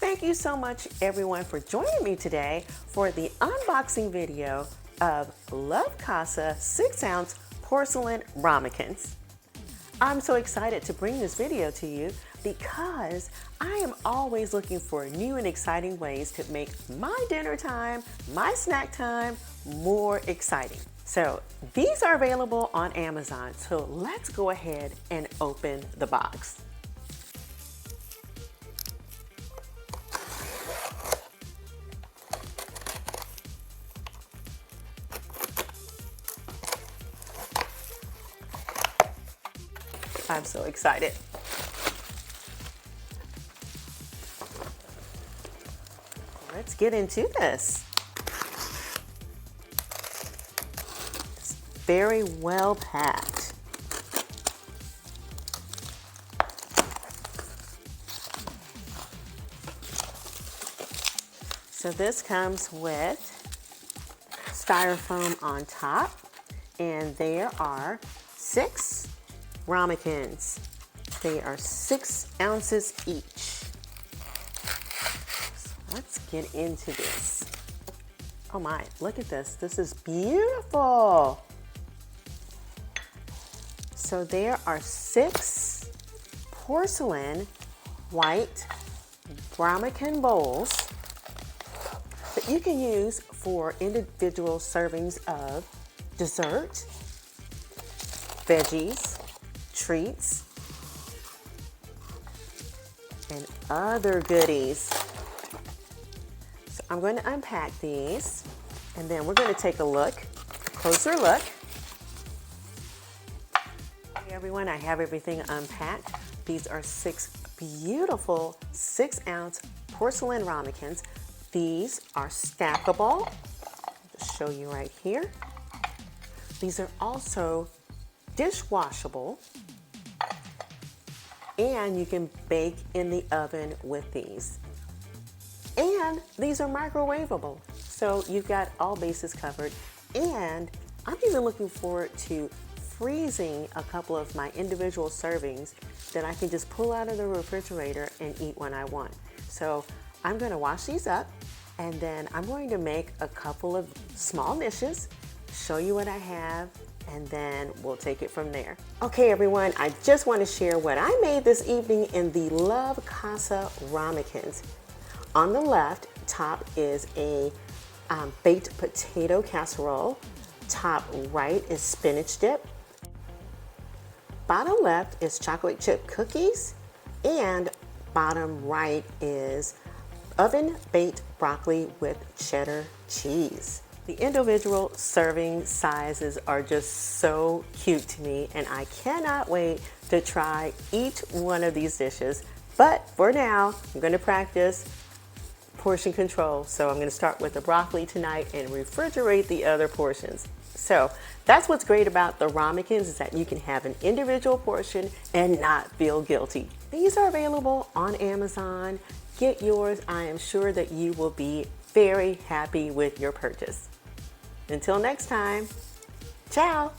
Thank you so much everyone for joining me today for the unboxing video of Lovecasa 6-ounce porcelain ramekins. I'm so excited to bring this video to you because I am always looking for new and exciting ways to make my dinner time, my snack time more exciting. So these are available on Amazon. So let's go ahead and open the box. I'm so excited. Let's get into this. It's very well packed. So this comes with styrofoam on top, and there are 6 ramekins. They are 6 ounces each. So let's get into this. Oh my, look at this. This is beautiful. So there are 6 porcelain white ramekin bowls that you can use for individual servings of dessert, veggies, treats, and other goodies. So I'm going to unpack these, and then we're going to take a closer look. Hey everyone, I have everything unpacked. These are 6 beautiful 6-ounce porcelain ramekins. These are stackable. I'll just show you right here. These are also dishwashable, and you can bake in the oven with these. And these are microwavable, so you've got all bases covered. And I'm even looking forward to freezing a couple of my individual servings that I can just pull out of the refrigerator and eat when I want. So I'm going to wash these up, and then I'm going to make a couple of small dishes, show you what I have, and then we'll take it from there. Okay everyone, I just want to share what I made this evening in the Lovecasa ramekins. On the left, top is a baked potato casserole. Top right is spinach dip. Bottom left is chocolate chip cookies. And bottom right is oven baked broccoli with cheddar cheese. The individual serving sizes are just so cute to me, and I cannot wait to try each one of these dishes. But for now, I'm going to practice portion control. So I'm going to start with the broccoli tonight and refrigerate the other portions. So that's what's great about the ramekins, is that you can have an individual portion and not feel guilty. These are available on Amazon. Get yours. I am sure that you will be very happy with your purchase. Until next time, ciao.